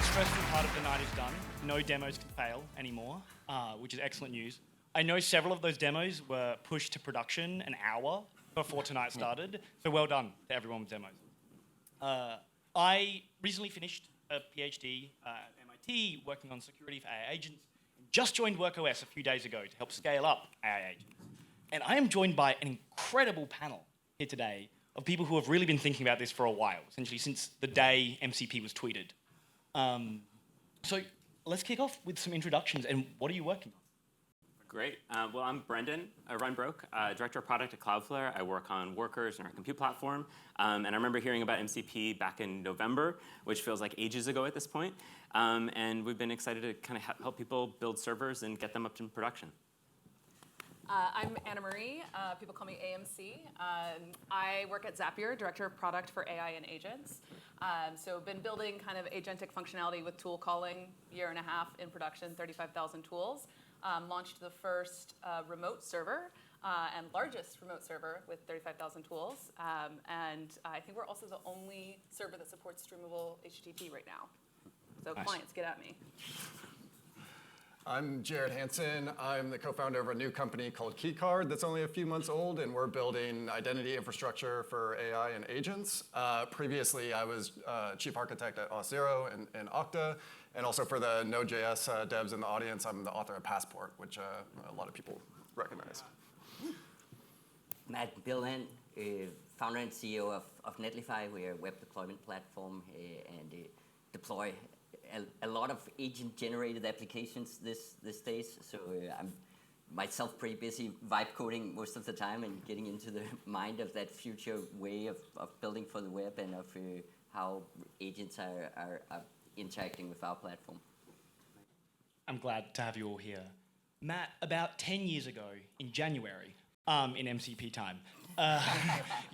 stressful part of the night is done. No demos can fail anymore, which is excellent news. I know several of those demos were pushed to production an hour before tonight started, so well done to everyone with demos. I recently finished a PhD at MIT working on security for AI agents, and just joined WorkOS a few days ago to help scale up AI agents. And I am joined by an incredible panel here today of people who have really been thinking about this for a while, essentially since the day MCP was tweeted. So let's kick off with some introductions, and what are you working on? Great. Well, I'm Brendan Runbrook, Director of Product at Cloudflare. I work on Workers and our compute platform. And I remember hearing about MCP back in November, which feels like ages ago at this point. And we've been excited to kind of help people build servers and get them up to production. I'm Anna Marie. People call me AMC. I work at Zapier, Director of Product for AI and Agents. So been building kind of agentic functionality with tool calling, year and a half in production, 35,000 tools. Launched the first remote server and largest remote server with 35,000 tools. And I think we're also the only server that supports streamable HTTP right now. So nice. Clients, get at me. I'm Jared Hansen. I'm the co-founder of a new company called KeyCard that's only a few months old, and we're building identity infrastructure for AI and agents. Previously, I was chief architect at Auth0 and Okta, and also for the Node.js devs in the audience, I'm the author of Passport, which a lot of people recognize. Matt Billen, founder and CEO of Netlify. We're a web deployment platform and deploy a lot of agent-generated applications these days. So I'm myself pretty busy vibe coding most of the time and getting into the mind of that future way of building for the web and of how agents are interacting with our platform. I'm glad to have you all here. Matt, about 10 years ago in January, in MCP time,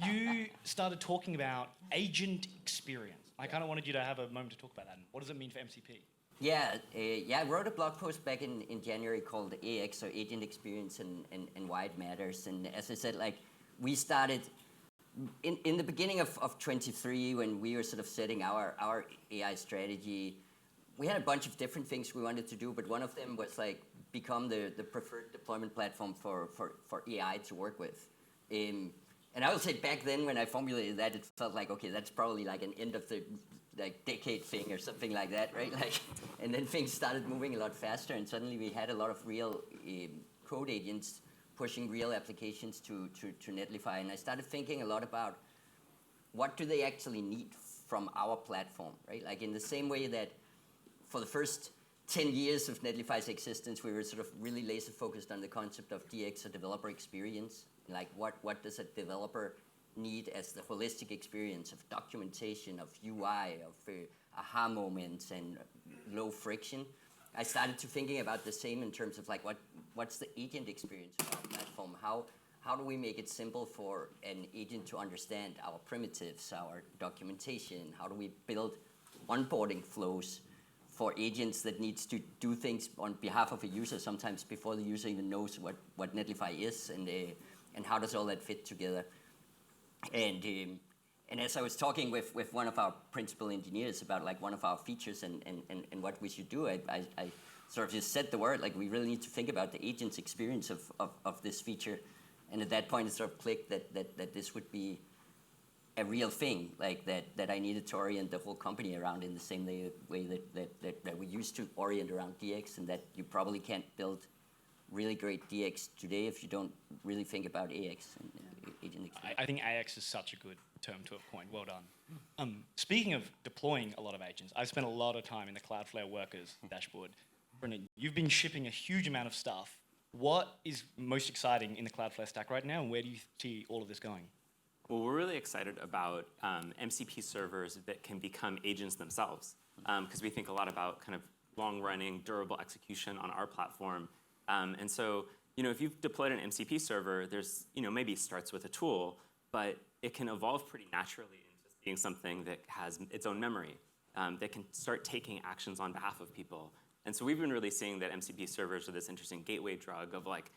you started talking about agent experience. I kind of wanted you to have a moment to talk about that. What does it mean for MCP? Yeah, I wrote a blog post back in January called AX, or Agent Experience, and why it matters. And as I said, like, we started in the beginning of 23 when we were sort of setting our AI strategy. We had a bunch of different things we wanted to do, but one of them was like become the preferred deployment platform for AI to work with. And I would say back then when I formulated that, it felt like, okay, that's probably like an end of the decade thing or something like that, right? Like, and then things started moving a lot faster, and suddenly we had a lot of real code agents pushing real applications to Netlify. And I started thinking a lot about what do they actually need from our platform, right? Like in the same way that for the first 10 years of Netlify's existence, we were sort of really laser focused on the concept of DX, or developer experience. Like what does a developer need as the holistic experience of documentation, of UI, of aha moments and low friction. I started to thinking about the same in terms of like what's the agent experience of our platform? How do we make it simple for an agent to understand our primitives, our documentation? How do we build onboarding flows for agents that needs to do things on behalf of a user sometimes before the user even knows what Netlify is, and how does all that fit together? And as I was talking with one of our principal engineers about like one of our features and what we should do, I sort of just said the word, like we really need to think about the agent's experience of this feature. And at that point it sort of clicked that this would be a real thing, like that I needed to orient the whole company around in the same way that we used to orient around DX, and that you probably can't build really great DX today if you don't really think about AX and agent experience. I think AX is such a good term to have coined. Well done. Speaking of deploying a lot of agents, I've spent a lot of time in the Cloudflare Workers dashboard. Brendan, you've been shipping a huge amount of stuff. What is most exciting in the Cloudflare stack right now, and where do you see all of this going? Well, we're really excited about MCP servers that can become agents themselves, because we think a lot about kind of long-running, durable execution on our platform. And so, if you've deployed an MCP server, there's, maybe it starts with a tool, but it can evolve pretty naturally into being something that has its own memory, that can start taking actions on behalf of people. And so we've been really seeing that MCP servers are this interesting gateway drug of like,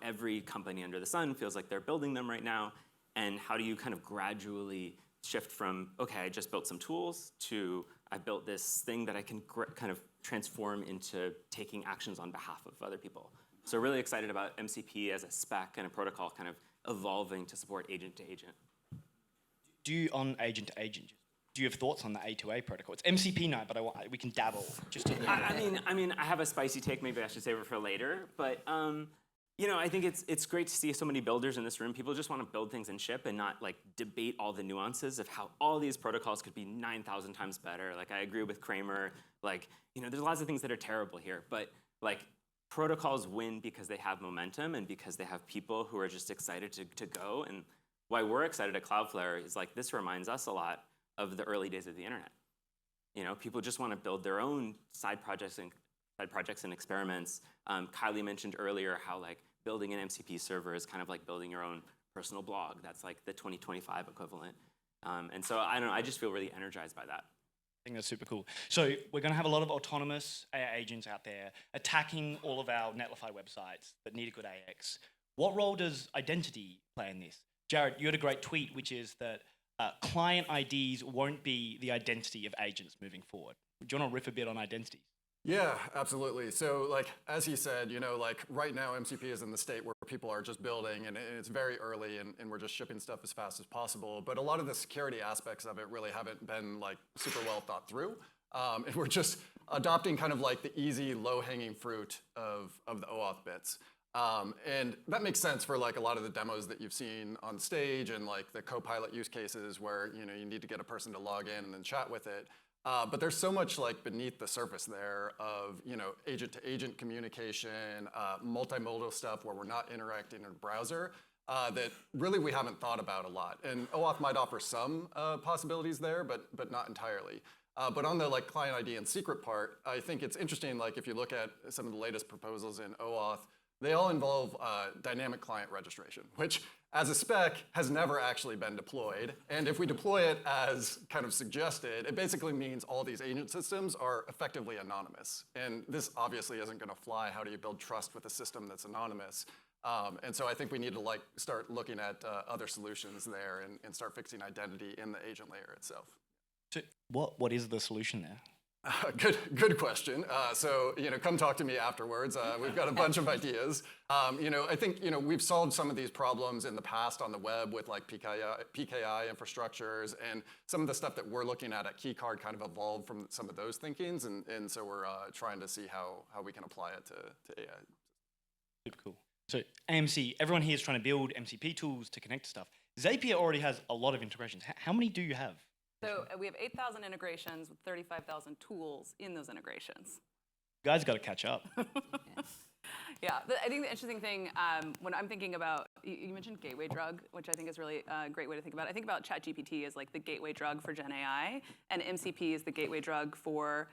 every company under the sun feels like they're building them right now. And how do you kind of gradually shift from, okay, I just built some tools, to I built this thing that I can kind of transform into taking actions on behalf of other people. So really excited about MCP as a spec and a protocol kind of evolving to support agent to agent. Do you, on agent to agent, do you have thoughts on the A2A protocol? It's MCP night, but we can dabble just a little bit. I mean, I have a spicy take. Maybe I should save it for later. But you know, I think it's great to see so many builders in this room. People just want to build things and ship, and not like debate all the nuances of how all these protocols could be 9,000 times better. Like, I agree with Kramer. Like, you know, there's lots of things that are terrible here, but like, protocols win because they have momentum and because they have people who are just excited to go. And why we're excited at Cloudflare is like, this reminds us a lot of the early days of the internet. You know, people just want to build their own side projects and experiments. Kylie mentioned earlier how like building an MCP server is kind of like building your own personal blog. That's like the 2025 equivalent. And so I don't know, I just feel really energized by that. I think that's super cool. So we're going to have a lot of autonomous AI agents out there attacking all of our Netlify websites that need a good AX. What role does identity play in this? Jared, you had a great tweet, which is that client IDs won't be the identity of agents moving forward. Do you want to riff a bit on identities? Yeah, absolutely. So like, as he said, you know, like right now MCP is in the state where people are just building, and it's very early, and we're just shipping stuff as fast as possible. But a lot of the security aspects of it really haven't been like super well thought through. And we're just adopting kind of like the easy, low-hanging fruit of the OAuth bits. And that makes sense for like a lot of the demos that you've seen on stage, and like the Copilot use cases where, you know, you need to get a person to log in and then chat with it. But there's so much like beneath the surface there of, you know, agent-to-agent communication, multimodal stuff where we're not interacting in a browser, that really we haven't thought about a lot. And OAuth might offer some possibilities there, but not entirely. But on the like client ID and secret part, I think it's interesting, like if you look at some of the latest proposals in OAuth, they all involve dynamic client registration, which as a spec has never actually been deployed. And if we deploy it as kind of suggested, it basically means all these agent systems are effectively anonymous. And this obviously isn't going to fly. How do you build trust with a system that's anonymous? And so I think we need to like start looking at other solutions there, and start fixing identity in the agent layer itself. So what is the solution there? Good question. So, you know, come talk to me afterwards. We've got a bunch of ideas. You know, I think, you know, we've solved some of these problems in the past on the web with like PKI infrastructures, and some of the stuff that we're looking at Keycard kind of evolved from some of those thinkings, and so we're trying to see how we can apply it to AI. Super cool. So AMC, everyone here is trying to build MCP tools to connect to stuff. Zapier already has a lot of integrations. How many do you have? So we have 8,000 integrations with 35,000 tools in those integrations. You guys got to catch up. Yeah, I think the interesting thing when I'm thinking about, you mentioned gateway drug, which I think is really a great way to think about it. I think about ChatGPT as like the gateway drug for Gen AI, and MCP is the gateway drug for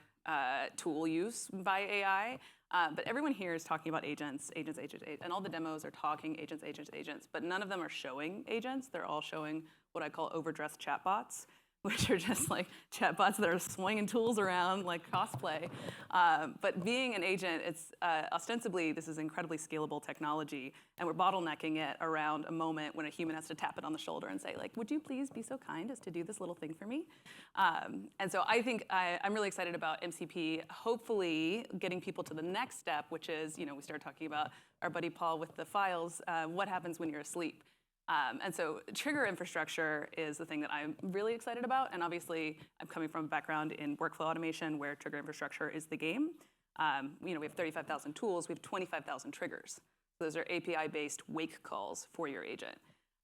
tool use by AI. But everyone here is talking about agents, and all the demos are talking agents, but none of them are showing agents. They're all showing what I call overdressed chatbots, which are just like chatbots that are swinging tools around like cosplay. But being an agent, it's ostensibly, this is incredibly scalable technology, and we're bottlenecking it around a moment when a human has to tap it on the shoulder and say, like, would you please be so kind as to do this little thing for me? And so I think I'm really excited about MCP, hopefully getting people to the next step, which is, you know, we started talking about our buddy Paul with the files, what happens when you're asleep? And so trigger infrastructure is the thing that I'm really excited about. And obviously, I'm coming from a background in workflow automation where trigger infrastructure is the game. You know, we have 35,000 tools. We have 25,000 triggers. So those are API-based wake calls for your agent.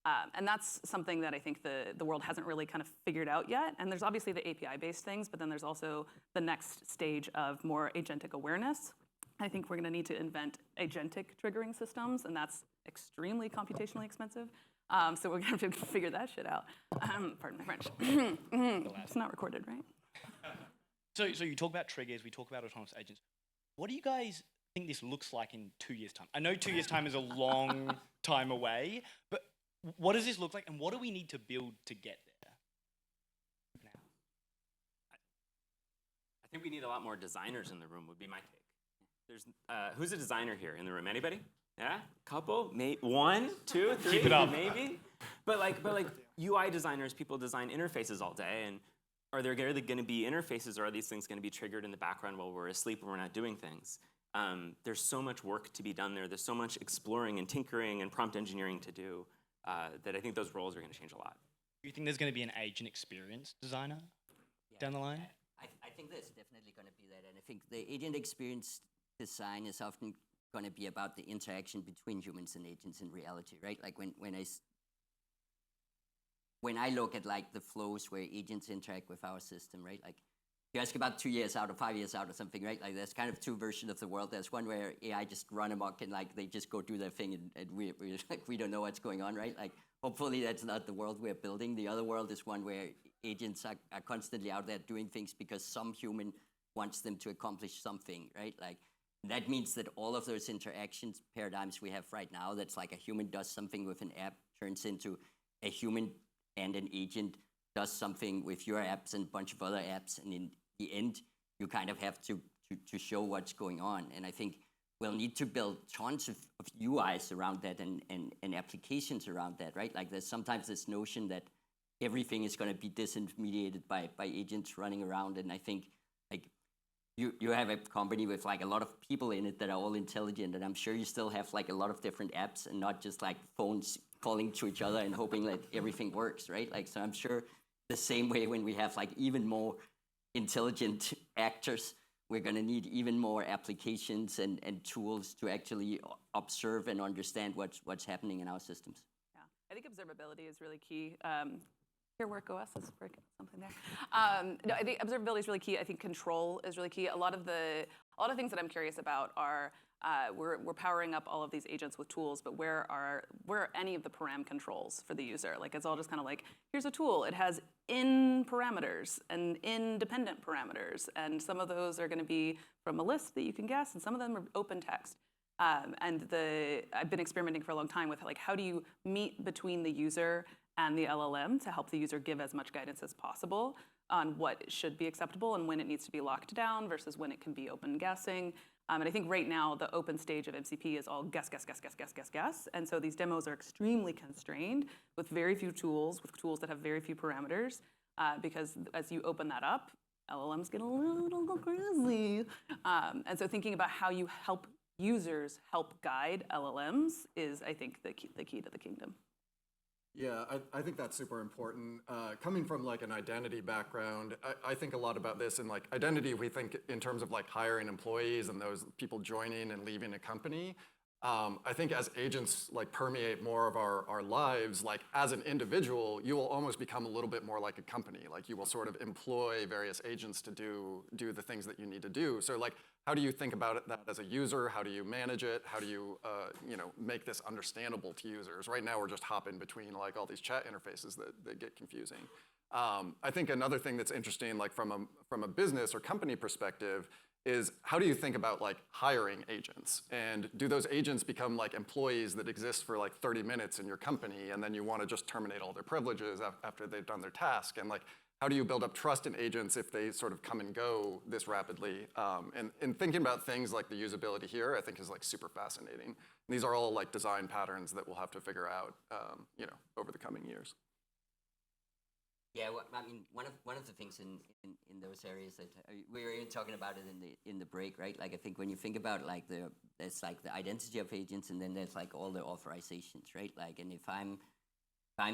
And that's something that I think the world hasn't really kind of figured out yet. And there's obviously the API-based things, but then there's also the next stage of more agentic awareness. I think we're going to need to invent agentic triggering systems, and that's extremely computationally expensive. So we're going to have to figure that shit out. Pardon my French. It's not recorded, right? So you talk about triggers, we talk about autonomous agents. What do you guys think this looks like in 2 years' time? I know 2 years' time is a long time away, but what does this look like, and what do we need to build to get there? Now. I think we need a lot more designers in the room, would be my take. There's, who's a designer here in the room? Anybody? Yeah, couple, one, two, three, Keep it up. maybe. But like, UI designers, people design interfaces all day, and are there really going to be interfaces, or are these things going to be triggered in the background while we're asleep and we're not doing things? There's so much work to be done there. There's so much exploring and tinkering and prompt engineering to do that I think those roles are going to change a lot. Do you think there's going to be an agent experience designer down the line? I think there's definitely going to be that, and I think the agent experience design is often going to be about the interaction between humans and agents in reality, right? Like when I look at like the flows where agents interact with our system, right? Like you ask about 2 years out or 5 years out or something, right? Like there's kind of two versions of the world. There's one where AI just run amok and like they just go do their thing and we don't know what's going on, right? Like hopefully that's not the world we're building. The other world is one where agents are constantly out there doing things because some human wants them to accomplish something, right? Like that means that all of those interactions paradigms we have right now, that's like a human does something with an app, turns into a human and an agent does something with your apps and a bunch of other apps, and in the end, you kind of have to show what's going on. And I think we'll need to build tons of UIs around that and applications around that, right? Like there's sometimes this notion that everything is going to be disintermediated by agents running around, and I think like you have a company with like a lot of people in it that are all intelligent, and I'm sure you still have like a lot of different apps and not just like phones calling to each other and hoping that everything works, right? Like, so I'm sure the same way when we have like even more intelligent actors, we're going to need even more applications and tools to actually observe and understand what's happening in our systems. Yeah, I think observability is really key. Here, work OS is breaking something there. No, I think observability is really key. I think control is really key. A lot of things that I'm curious about are we're powering up all of these agents with tools, but where are any of the param controls for the user? Like it's all just kind of like, here's a tool. It has in parameters and independent parameters, and some of those are going to be from a list that you can guess, and some of them are open text. I've been experimenting for a long time with like how do you meet between the user and the LLM to help the user give as much guidance as possible on what should be acceptable and when it needs to be locked down versus when it can be open guessing. And I think right now the open stage of MCP is all guess. And so these demos are extremely constrained with very few tools, with tools that have very few parameters, because as you open that up, LLMs get a little crazy. And so thinking about how you help users help guide LLMs is, I think, the key to the kingdom. Yeah, I think that's super important. Coming from like an identity background, I think a lot about this. And like identity, we think in terms of like hiring employees and those people joining and leaving a company. I think as agents like permeate more of our lives, like as an individual, you will almost become a little bit more like a company. Like you will sort of employ various agents to do the things that you need to do. So like, how do you think about that as a user? How do you manage it? How do you, make this understandable to users? Right now, we're just hopping between like all these chat interfaces that get confusing. I think another thing that's interesting, like from a business or company perspective, is how do you think about like hiring agents? And do those agents become like employees that exist for like 30 minutes in your company, and then you want to just terminate all their privileges after they've done their task? And like, how do you build up trust in agents if they sort of come and go this rapidly? And thinking about things like the usability here, I think is like super fascinating. And these are all like design patterns that we'll have to figure out, over the coming years. Yeah, well, I mean, one of the things in those areas that we were even talking about it in the break, right? Like I think when you think about like there's like the identity of agents, and then there's like all the authorizations, right? Like, and if I'm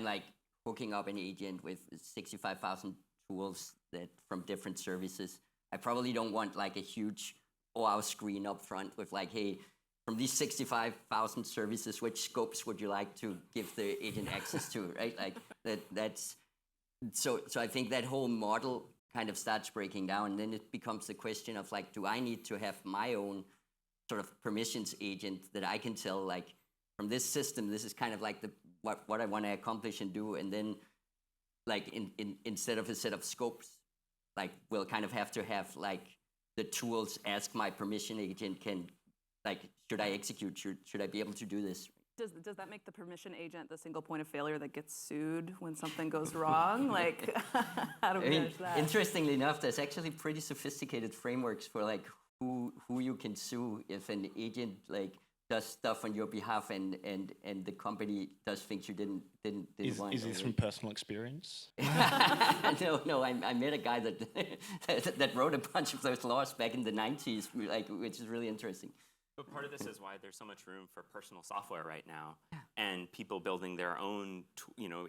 like hooking up an agent with 65,000 tools that from different services, I probably don't want like a huge OAuth screen up front with like, hey, from these 65,000 services, which scopes would you like to give the agent access to, right? Like that's. So I think that whole model kind of starts breaking down, and then it becomes the question of like, do I need to have my own sort of permissions agent that I can tell like from this system, this is kind of like what I want to accomplish and do, and then like instead of a set of scopes, like we'll kind of have to have like the tools ask my permission agent should I execute, should I be able to do this? Does that make the permission agent the single point of failure that gets sued when something goes wrong? Like, how do we manage that? Interestingly enough, there's actually pretty sophisticated frameworks for like who you can sue if an agent like does stuff on your behalf, and the company does things you didn't want. Is this from personal experience? No, I met a guy that that wrote a bunch of those laws back in the 90s, like, which is really interesting. But part of this is why there's so much room for personal software right now, and people building their own,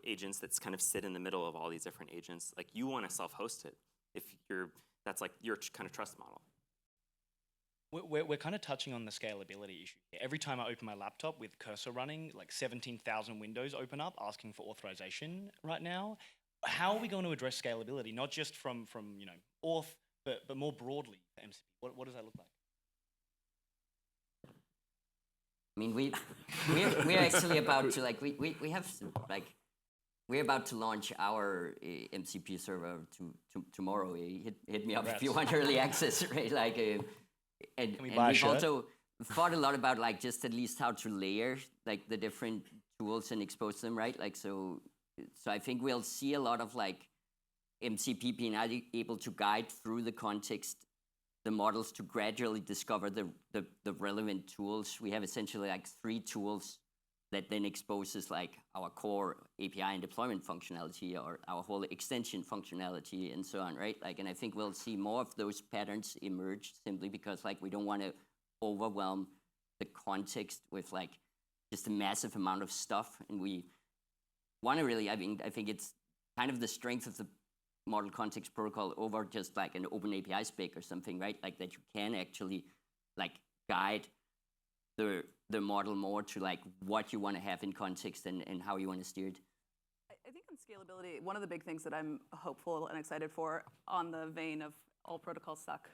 agents that kind of sit in the middle of all these different agents. Like, you want to self-host it that's like your kind of trust model. We're kind of touching on the scalability issue. Every time I open my laptop with cursor running, like 17,000 windows open up asking for authorization right now. How are we going to address scalability, not just from auth, but more broadly for MCP? What does that look like? I mean, we're actually about to we're about to launch our MCP server tomorrow. Hit me up if you want early access, right? Like, and we buy a we've shirt? also thought a lot about like just at least how to layer like the different tools and expose them, right? Like, so I think we'll see a lot of like MCP being able to guide through the context the models to gradually discover the relevant tools. We have essentially like 3 tools that then exposes like our core API and deployment functionality or our whole extension functionality and so on, right? Like, and I think we'll see more of those patterns emerge simply because like we don't want to overwhelm the context with like just a massive amount of stuff. And we want to really, I think it's kind of the strength of the model context protocol over just like an open API spec or something, right? Like that you can actually like guide the model more to like what you want to have in context and how you want to steer it. I think on scalability, one of the big things that I'm hopeful and excited for, on the vein of all protocols suck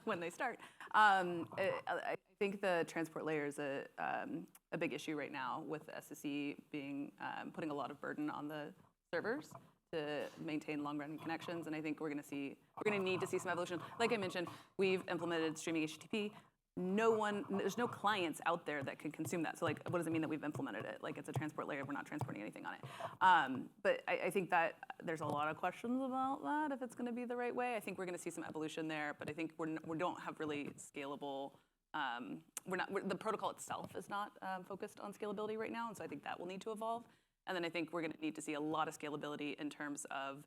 when they start, I think the transport layer is a big issue right now with SSE being putting a lot of burden on the servers to maintain long-running connections, and I think we're going to need to see some evolution. Like I mentioned, we've implemented streaming HTTP. There's no clients out there that can consume that. So like, what does it mean that we've implemented it? Like, it's a transport layer, we're not transporting anything on it. But I think that there's a lot of questions about that, if it's going to be the right way. I think we're going to see some evolution there, but I think we don't have really scalable. The protocol itself is not focused on scalability right now, and so I think that will need to evolve. And then I think we're going to need to see a lot of scalability in terms of,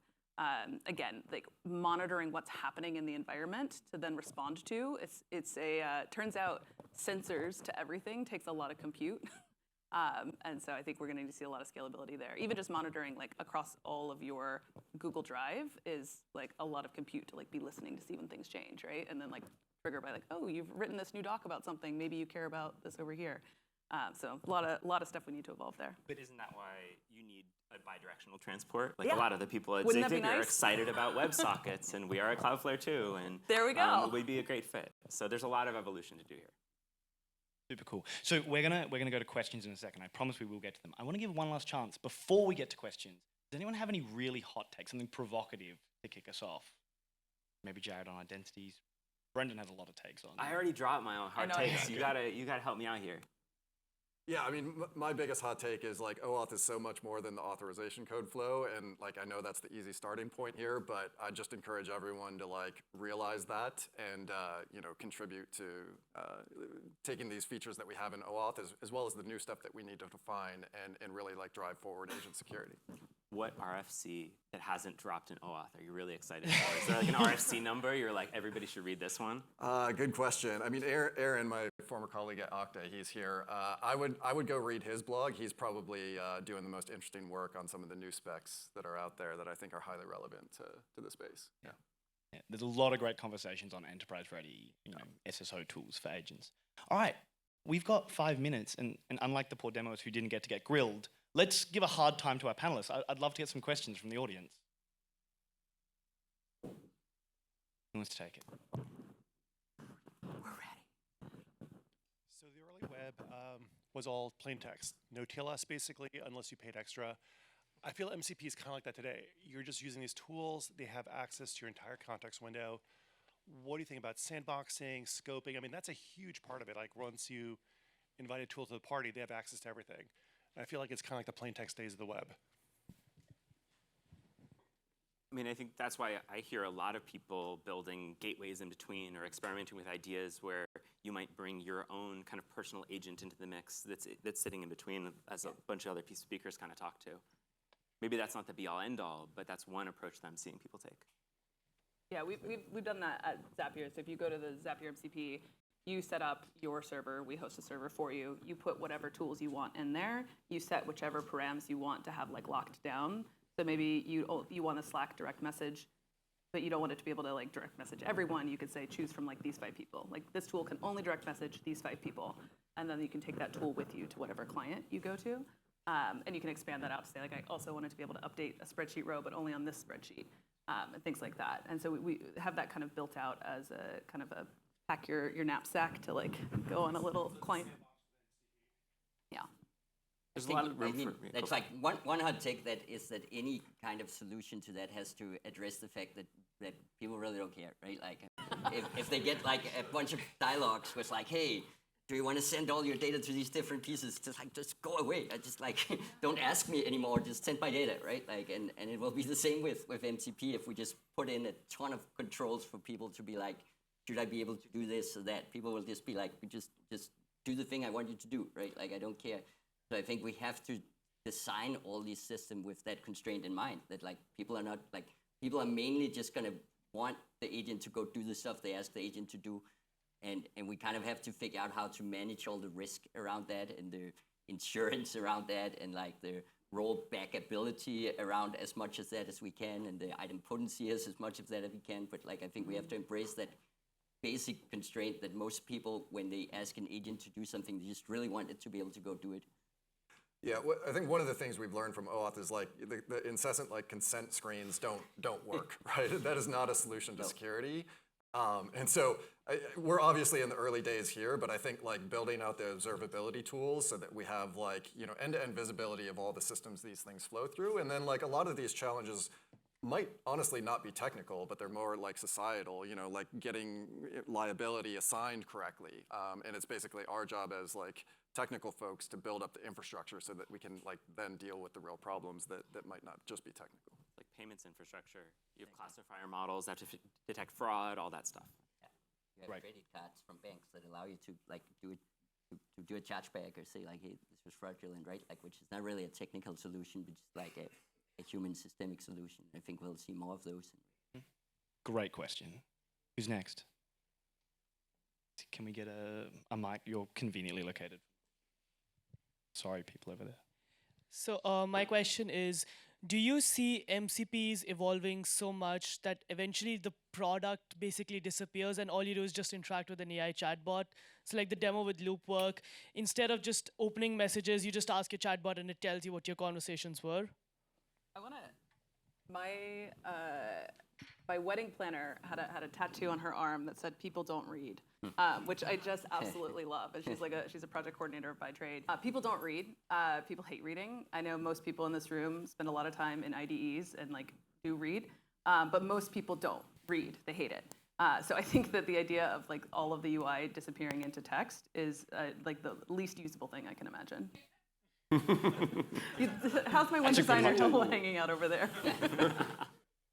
again, like monitoring what's happening in the environment to then respond to. Turns out sensors to everything takes a lot of compute. And so I think we're going to need to see a lot of scalability there. Even just monitoring like across all of your Google Drive is like a lot of compute to like be listening to see when things change, right? And then like trigger by like, oh, you've written this new doc about something. Maybe you care about this over here. So a lot of stuff we need to evolve there. But isn't that why you need a bidirectional transport? Like Yeah. a lot of the people at Wouldn't that be Zig are nice? excited about WebSockets, and we are at Cloudflare too. And There we go. We'd be a great fit. So there's a lot of evolution to do here. Super cool. So we're gonna go to questions in a second. I promise we will get to them. I want to give one last chance before we get to questions. Does anyone have any really hot takes, something provocative to kick us off? Maybe Jared on identities. Brendan has a lot of takes on. I already dropped my own hard I know I takes. did. You gotta help me out here. Yeah, I mean, my biggest hot take is like OAuth is so much more than the authorization code flow, and like I know that's the easy starting point here, but I just encourage everyone to like realize that and contribute to taking these features that we have in OAuth as well as the new stuff that we need to define and really like drive forward agent security. What RFC that hasn't dropped in OAuth are you really excited for? Is there like an RFC number you're like, everybody should read this one? Good question. I mean, Aaron, my former colleague at Okta, he's here. I would go read his blog. He's probably doing the most interesting work on some of the new specs that are out there that I think are highly relevant to the space. Yeah. Yeah, there's a lot of great conversations on enterprise-ready, SSO tools for agents. All right, we've got 5 minutes, and unlike the poor demos who didn't get grilled, let's give a hard time to our panelists. I'd love to get some questions from the audience. Who wants to take it? We're ready. So the early web was all plain text, no TLS basically, unless you paid extra. I feel MCP is kind of like that today. You're just using these tools. They have access to your entire context window. What do you think about sandboxing, scoping? I mean, that's a huge part of it. Like once you invite a tool to the party, they have access to everything. I feel like it's kind of like the plain text days of the web. I mean, I think that's why I hear a lot of people building gateways in between or experimenting with ideas where you might bring your own kind of personal agent into the mix that's sitting in between, as a bunch of other speakers kind of talk to. Maybe that's not the be-all, end-all, but that's one approach that I'm seeing people take. Yeah, we've done that at Zapier. So if you go to the Zapier MCP, you set up your server, we host a server for you. You put whatever tools you want in there. You set whichever params you want to have like locked down. So maybe you want a Slack direct message, but you don't want it to be able to like direct message everyone. You could say choose from like these 5 people. Like this tool can only direct message these 5 people, and then you can take that tool with you to whatever client you go to, and you can expand that out to say like I also wanted to be able to update a spreadsheet row, but only on this spreadsheet, and things like that. And so we have that kind of built out as a kind of a pack your knapsack to like go on a little client. Yeah. There's a lot of room for That's like one hot take that is that any kind of solution to that has to address the fact that people really don't care, right? Like if they get like a bunch of dialogues with like, hey, do you want to send all your data to these different pieces? Just go away. I just like, don't ask me anymore. Just send my data, right? Like, and it will be the same with MCP if we just put in a ton of controls for people to be like, should I be able to do this or that? People will just be like, just do the thing I want you to do, right? Like, I don't care. So I think we have to design all these systems with that constraint in mind, that like people are mainly just gonna want the agent to go do the stuff they ask the agent to do. And we kind of have to figure out how to manage all the risk around that and the insurance around that and like the rollback ability around as much as that as we can and the item potency as much of that as we can. But like I think we have to embrace that basic constraint that most people, when they ask an agent to do something, they just really want it to be able to go do it. Yeah, I think one of the things we've learned from OAuth is like the incessant like consent screens don't work, right? That is not a solution to security. And so we're obviously in the early days here, but I think like building out the observability tools so that we have like, you know, end-to-end visibility of all the systems these things flow through. And then like a lot of these challenges might honestly not be technical, but they're more like societal, you know, like getting liability assigned correctly. And it's basically our job as like technical folks to build up the infrastructure so that we can like then deal with the real problems that might not just be technical. Like payments infrastructure, you have classifier models that have to detect fraud, all that stuff. Yeah. You have credit cards from banks that allow you to like do a chargeback or say like, hey, this was fraudulent, right? Like, which is not really a technical solution, but just like a human systemic solution. I think we'll see more of those. Great question. Who's next? Can we get a mic? You're conveniently located. Sorry, people over there. So my question is, do you see MCPs evolving so much that eventually the product basically disappears and all you do is just interact with an AI chatbot? So like the demo with Loopwork, instead of just opening messages, you just ask your chatbot and it tells you what your conversations were? My wedding planner had a tattoo on her arm that said "People don't read," which I just absolutely love. And she's a project coordinator by trade. People don't read. People hate reading. I know most people in this room spend a lot of time in IDEs and like do read, but most people don't read. They hate it. So I think that the idea of like all of the UI disappearing into text is like the least usable thing I can imagine. How's my one designer hanging out over there?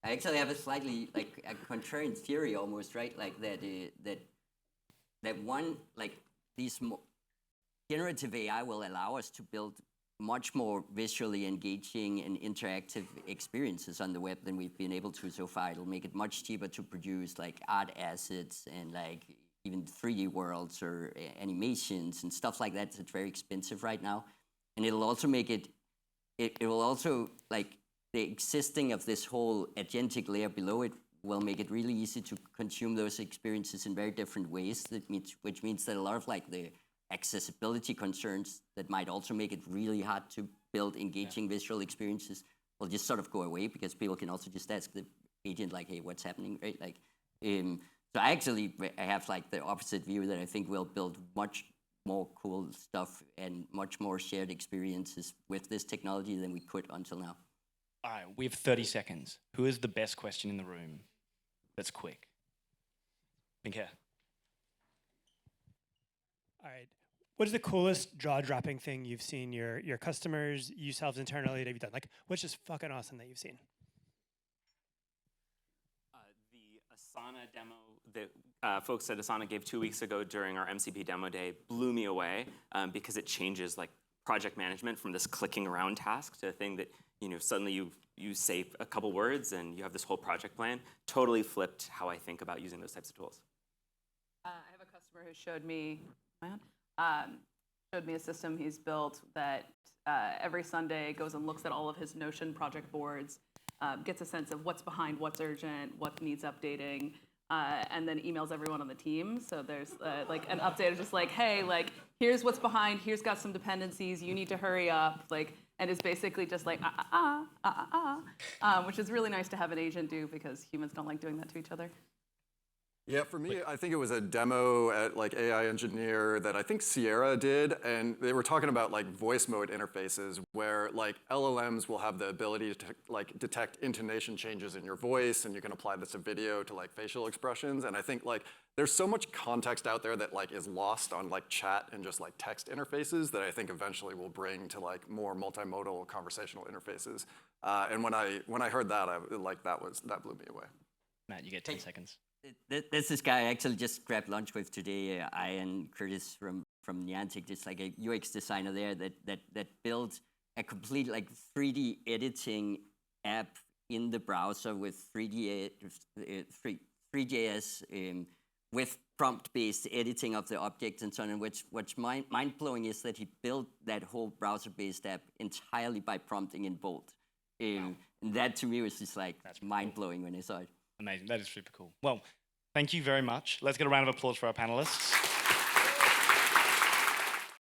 I actually have a slightly like a contrarian theory almost, right? Like that one like these generative AI will allow us to build much more visually engaging and interactive experiences on the web than we've been able to so far. It'll make it much cheaper to produce like art assets and like even 3D worlds or animations and stuff like that. It's very expensive right now. And it'll also make it will also, like, the existing of this whole agentic layer below it will make it really easy to consume those experiences in very different ways, which means that a lot of, like, the accessibility concerns that might also make it really hard to build engaging visual experiences will just sort of go away because people can also just ask the agent, like, hey, what's happening, right? Like, so I have, like, the opposite view that I think we'll build much more cool stuff and much more shared experiences with this technology than we could until now. All right, we have 30 seconds. Who is the best question in the room? That's quick. Pink hair. All right. What is the coolest jaw-dropping thing you've seen your customers, yourselves internally, that you've done? Like, what's just fucking awesome that you've seen? Asana demo that folks at Asana gave 2 weeks ago during our MCP demo day blew me away because it changes like project management from this clicking around task to a thing that suddenly you say a couple words and you have this whole project plan. Totally flipped how I think about using those types of tools. I have a customer who showed me a system he's built that every Sunday goes and looks at all of his Notion project boards, gets a sense of what's behind, what's urgent, what needs updating, and then emails everyone on the team. So there's like an update of just like, hey, like here's what's behind, here's got some dependencies, you need to hurry up, like, and it's basically just like which is really nice to have an agent do because humans don't like doing that to each other. Yeah, for me, I think it was a demo at like AI Engineer that I think Sierra did, and they were talking about like voice mode interfaces where like LLMs will have the ability to like detect intonation changes in your voice, and you can apply this to video to like facial expressions. And I think like there's so much context out there that like is lost on like chat and just like text interfaces that I think eventually will bring to like more multimodal conversational interfaces. And when I heard that, that blew me away. Matt, you get 10 seconds. There's this guy I actually just grabbed lunch with today, I and Curtis from Niantic, just like a UX designer there that built a complete like 3D editing app in the browser with 3JS with prompt-based editing of the objects and so on. And what's mind-blowing is that he built that whole browser-based app entirely by prompting in Bolt. And that to me was just like mind-blowing when I saw it. Amazing. That is super cool. Well, thank you very much. Let's get a round of applause for our panelists.